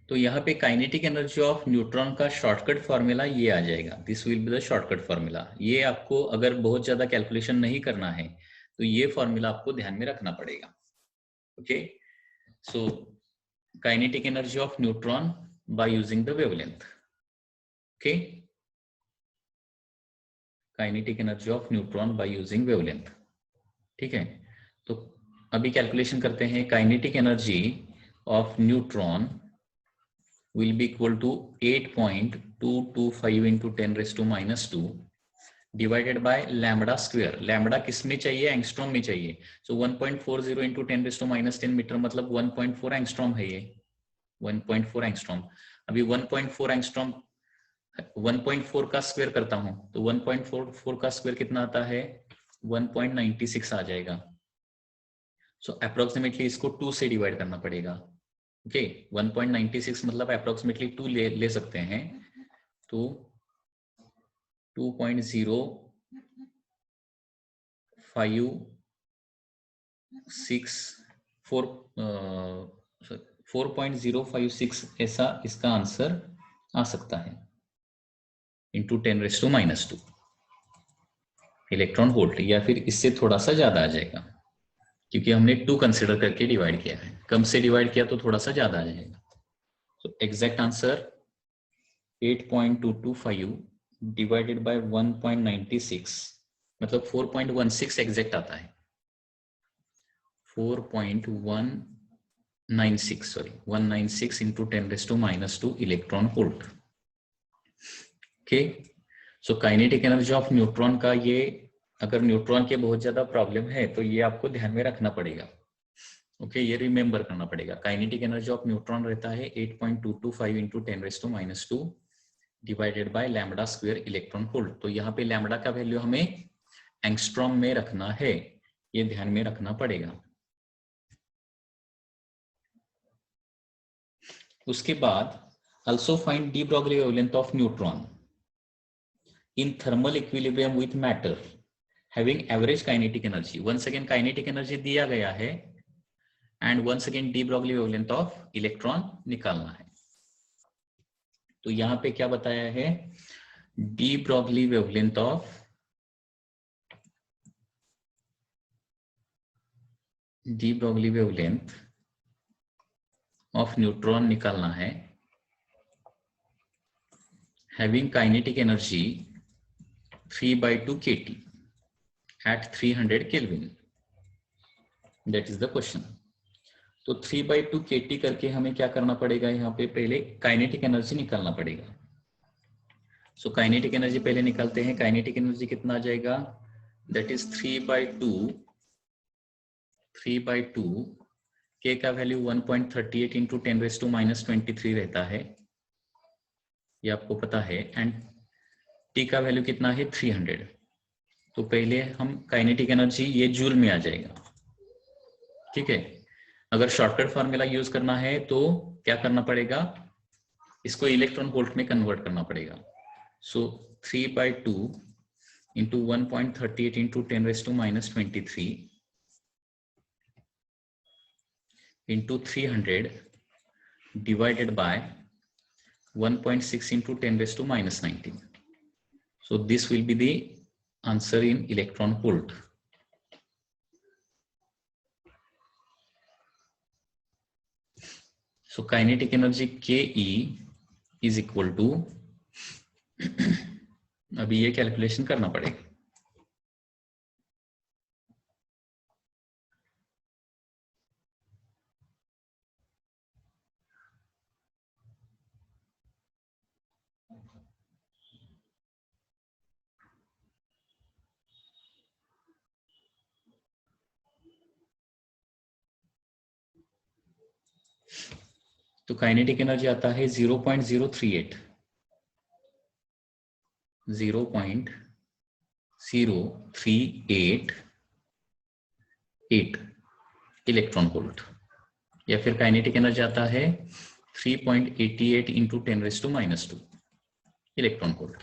तो यहाँ पे काइनेटिक एनर्जी ऑफ न्यूट्रॉन का शॉर्टकट फॉर्मूला ये आ जाएगा, this will be the shortcut formula. ये आपको अगर बहुत ज्यादा कैलकुलेशन नहीं करना है तो ये फॉर्मूला आपको ध्यान में रखना पड़ेगा। Okay, so kinetic energy of neutron by using the wavelength. Okay, kinetic energy of neutron by using wavelength. ठीक है, तो अभी कैलकुलेशन करते हैं। Kinetic energy of neutron will be equal to 8.225 into 10 raised to minus 2 divided by lambda square। lambda किस में चाहिए? Angstrom में चाहिए। so 1.40 into 10 raised to minus 10 metre मतलब 1.4 एंगस्ट्रॉम है ये, 1.4 एंगस्ट्रॉम। अभी 1.4 एंगस्ट्रॉम 1.4 का स्क्वायर करता हूं तो 1.44 का स्क्वायर कितना आता है? 1.96 आ जाएगा। सो अप्रोक्सीमेटली इसको 2 से डिवाइड करना पड़ेगा। ओके, 1.96 मतलब अप्रोक्सीमेटली 2 ले सकते हैं, तो 4.056 ऐसा इसका आंसर आ सकता है into 10 raise to minus 2 electron volt, या फिर इससे थोड़ा सा ज्यादा आ जाएगा क्योंकि हमने 2 कंसिडर करके डिवाइड किया है। कम से डिवाइड किया तो थोड़ा सा ज्यादा आ जाएगा। तो एग्जैक्ट आंसर 8.225 डिवाइडेड बाय 1.96 मतलब 4.16 एग्जैक्ट आता है। 196 into 10 raised to minus 2 electron volt. Okay, so kinetic energy of neutron का ये, अगर न्यूट्रॉन के बहुत ज्यादा प्रॉब्लम है तो ये आपको ध्यान में रखना पड़ेगा। ओके, ये रिमेंबर करना पड़ेगा। काइनेटिक एनर्जी ऑफ न्यूट्रॉन रहता है 8.225 into 10 raised to minus 2 divided by lambda square electron volt. तो यहाँ पे लैम्बडा का वैल्यू हमें एंगस्ट्रॉम में रखना है, ये ध्यान में रखना पड़ेगा। उसके बाद also find de Broglie wavelength of neutron in thermal equilibrium with matter having average kinetic energy। once again kinetic energy दिया गया है and once again de Broglie wavelength of electron निकालना है। तो यहाँ पे क्या बताया है? de Broglie wavelength of neutron निकालना है having kinetic energy 3/2 kT at 300 Kelvin, that is the question। तो 3/2 kT करके हमें क्या करना पड़ेगा? यहाँ पे पहले काइनेटिक एनर्जी निकालना पड़ेगा। सो काइनेटिक एनर्जी पहले निकालते हैं। काइनेटिक एनर्जी कितना आ जाएगा? दैट इज 3/2 के का value 1.38 into 10 raise to minus 23 रहता है, ये आपको पता है। एंड टी का वैल्यू कितना है? 300। तो पहले हम काइनेटिक एनर्जी, ये जूल में आ जाएगा। ठीक है, अगर शॉर्टकट फॉर्मूला यूज करना है तो क्या करना पड़ेगा? इसको इलेक्ट्रॉन वोल्ट में कन्वर्ट करना पड़ेगा। So 3/2 into 1.38 into 10 raise to minus 23 into 300 divided by 1.6 into 10 raised to minus 19. So this will be the answer in electron volt. So kinetic energy KE is equal to अभी ये calculation करना पड़ेगा। तो kinetic energy आता है 0.038 electron volt, या फिर kinetic energy आता है 3.88 into 10 raise to minus 2 electron volt.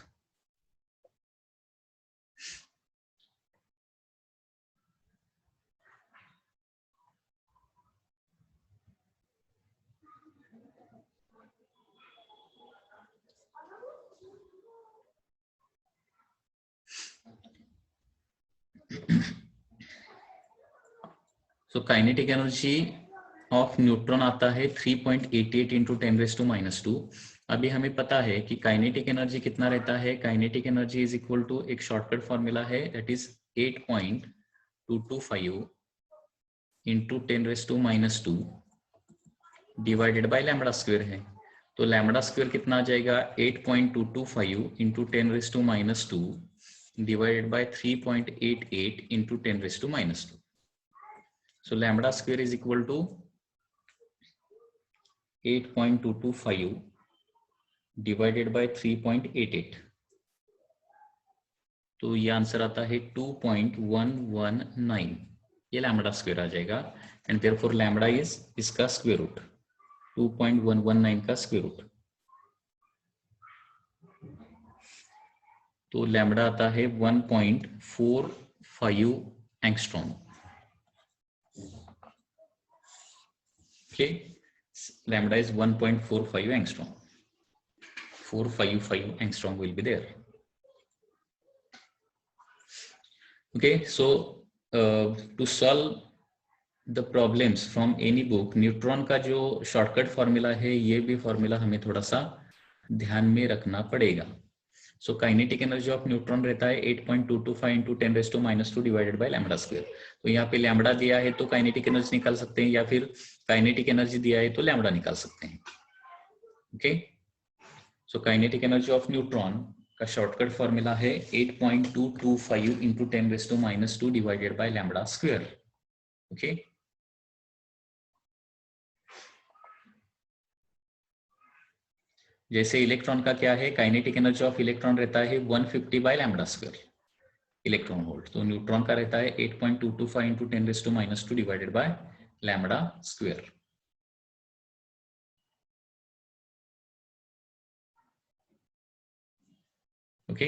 So kinetic energy of neutron आता है 3.88 इंटू 10⁻²। अभी हमें पता है कि काइनेटिक एनर्जी कितना रहता है। Kinetic energy is equal to, एक शॉर्टकट फॉर्मूला है, that is 8.225 into 10⁻² divided by lambda square है। तो लैम्बडा स्क्वायर कितना आ जाएगा, 8.225 into 10⁻² divided by 3.88 into 10⁻²। So lambda square is equal to 8.225 divided by 3.88. तो ये आंसर आता है 2.119, ये लैम्बडा स्क्वायर आ जाएगा। एंड देयरफॉर लैम्बडा इज इसका स्क्वायर रूट, 2.119 का स्क्वायर रूट। तो लैम्बडा आता है 1.45 angstrom. Okay, lambda is 1.45 angstrom. 455 angstrom will be there. Okay, so to solve the problems from any book, neutron का जो शॉर्टकट फॉर्मूला है, ये भी फॉर्मूला हमें थोड़ा सा ध्यान में रखना पड़ेगा। सो काइनेटिक एनर्जी ऑफ न्यूट्रॉन रहता है 8.225 into 10⁻² divided by lambda square. तो यहाँ पे लैम्बडा दिया है तो काइनेटिक एनर्जी निकाल सकते हैं, या फिर काइनेटिक एनर्जी दिया है तो लैम्बडा निकाल सकते हैं। Okay, so kinetic energy of neutron का शॉर्टकट फॉर्मूला है 8.225 into 10⁻² divided by lambda square. Okay, जैसे इलेक्ट्रॉन का क्या है, काइनेटिक एनर्जी ऑफ इलेक्ट्रॉन रहता है 150 by lambda square electron volt. तो न्यूट्रॉन का रहता है 8.225 into 10⁻² divided by lambda square. Okay,